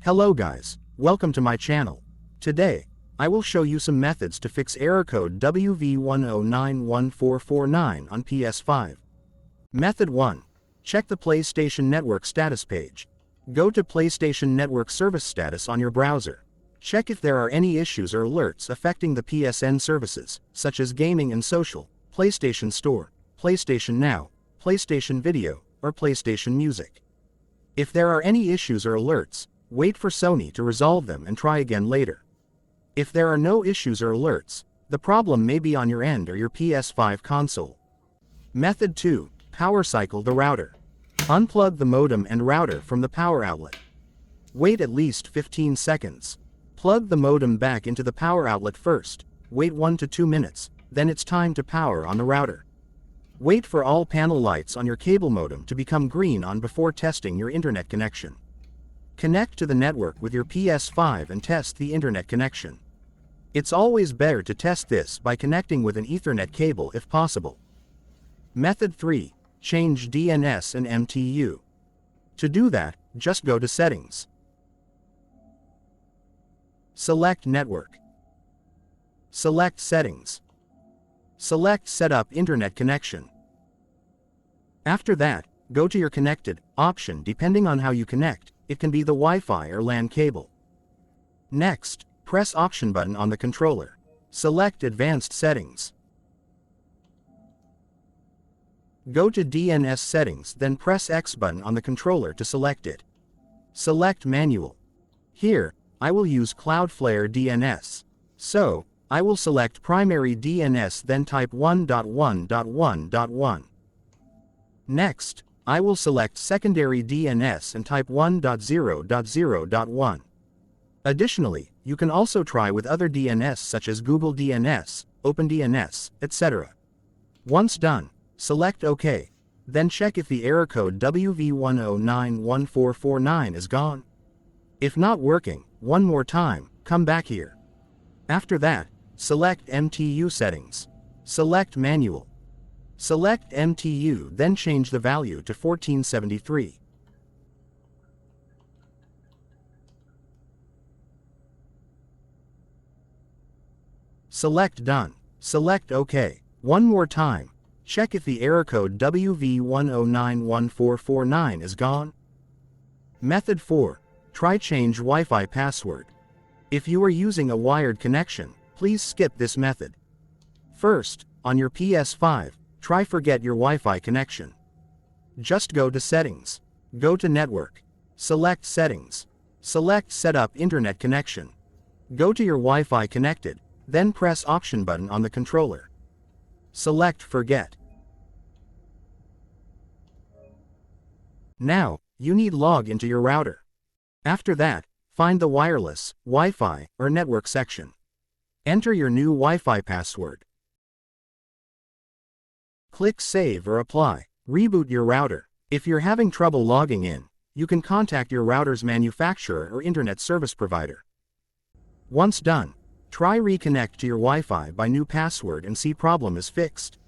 Hello guys, welcome to my channel. Today, I will show you some methods to fix error code WV-109144-9 on PS5. Method 1. Check the PlayStation Network status page. Go to PlayStation Network service status on your browser. Check if there are any issues or alerts affecting the PSN services, such as gaming and social, PlayStation Store, PlayStation Now, PlayStation Video, or PlayStation Music. If there are any issues or alerts, wait for Sony to resolve them and try again later. If there are no issues or alerts, the problem may be on your end or your PS5 console. Method 2. Power cycle the router. Unplug the modem and router from the power outlet. Wait at least 15 seconds. Plug the modem back into the power outlet first, wait 1 to 2 minutes, then it's time to power on the router. Wait for all panel lights on your cable modem to become green on before testing your internet connection. Connect to the network with your PS5 and test the internet connection. It's always better to test this by connecting with an Ethernet cable if possible. Method 3. Change DNS and MTU. To do that, just go to Settings. Select Network. Select Settings. Select Set up Internet Connection. After that, go to your Connected option. Depending on how you connect, it can be the Wi-Fi or LAN cable. Next, press Option button on the controller. Select Advanced Settings. Go to DNS Settings, then press X button on the controller to select it. Select Manual. Here, I will use Cloudflare DNS. So, I will select Primary DNS, then type 1.1.1.1. Next, I will select Secondary DNS and type 1.0.0.1. Additionally, you can also try with other DNS such as Google DNS, OpenDNS, etc. Once done, select OK. Then check if the error code WV-109144-9 is gone. If not working, one more time, come back here. After that, select MTU settings. Select Manual. Select MTU, then change the value to 1473. Select Done. Select OK. One more time. Check if the error code WV-109144-9 is gone. Method 4. Try change Wi-Fi password. If you are using a wired connection, please skip this method. First, on your PS5, try forget your Wi-Fi connection. Just go to Settings. Go to Network. Select Settings. Select Set up Internet Connection. Go to your Wi-Fi connected, then press Option button on the controller. Select Forget. Now, you need log into your router. After that, find the wireless, Wi-Fi, or network section. Enter your new Wi-Fi password. Click Save or Apply. Reboot your router. If you're having trouble logging in, you can contact your router's manufacturer or internet service provider. Once done, try reconnect to your Wi-Fi by new password and see problem is fixed.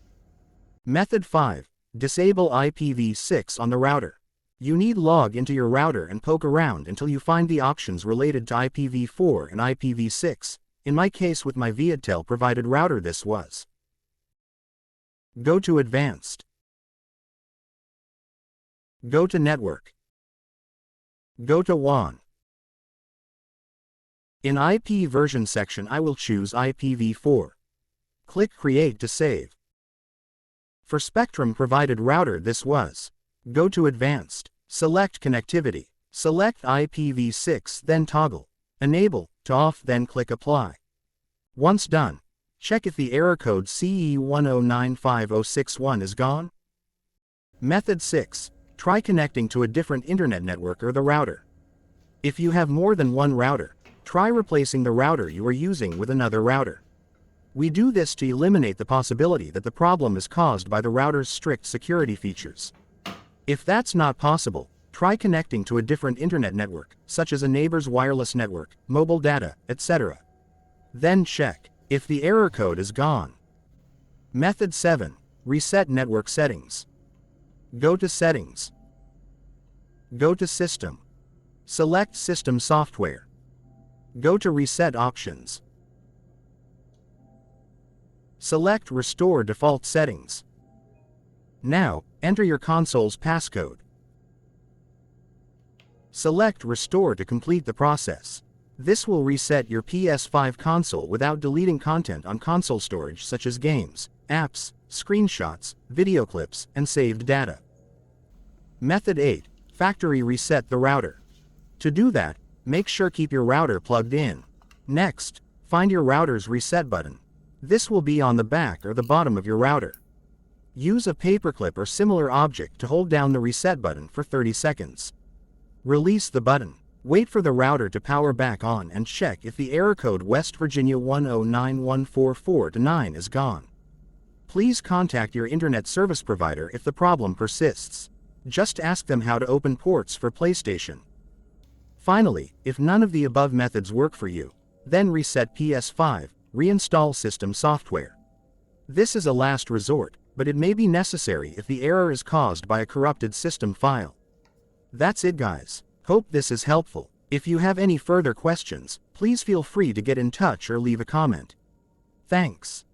Method 5. Disable IPv6 on the router. You need log into your router and poke around until you find the options related to IPv4 and IPv6. In my case with my Viettel provided router this was. Go to Advanced. Go to Network. Go to WAN. In IP version section I will choose IPv4. Click Create to save. For Spectrum provided router this was. Go to Advanced. Select Connectivity. Select IPv6, then toggle Enable to off, then click Apply. Once done, check if the error code CE10956061 is gone. Method 6. Try connecting to a different internet network or the router. If you have more than one router, try replacing the router you are using with another router. We do this to eliminate the possibility that the problem is caused by the router's strict security features. If that's not possible, try connecting to a different internet network, such as a neighbor's wireless network, mobile data, etc. Then check if the error code is gone. Method 7. Reset network settings. Go to Settings. Go to System. Select System Software. Go to Reset Options. Select Restore Default Settings. Now, enter your console's passcode. Select Restore to complete the process. This will reset your PS5 console without deleting content on console storage such as games, apps, screenshots, video clips, and saved data. Method 8. Factory Reset the router. To do that, make sure keep your router plugged in. Next, find your router's reset button. This will be on the back or the bottom of your router. Use a paperclip or similar object to hold down the reset button for 30 seconds. Release the button. Wait for the router to power back on and check if the error code West Virginia 109144-9 is gone. Please contact your internet service provider if the problem persists. Just ask them how to open ports for PlayStation. Finally, if none of the above methods work for you, then reset PS5, reinstall system software. This is a last resort, but it may be necessary if the error is caused by a corrupted system file. That's it guys. Hope this is helpful. If you have any further questions, please feel free to get in touch or leave a comment. Thanks.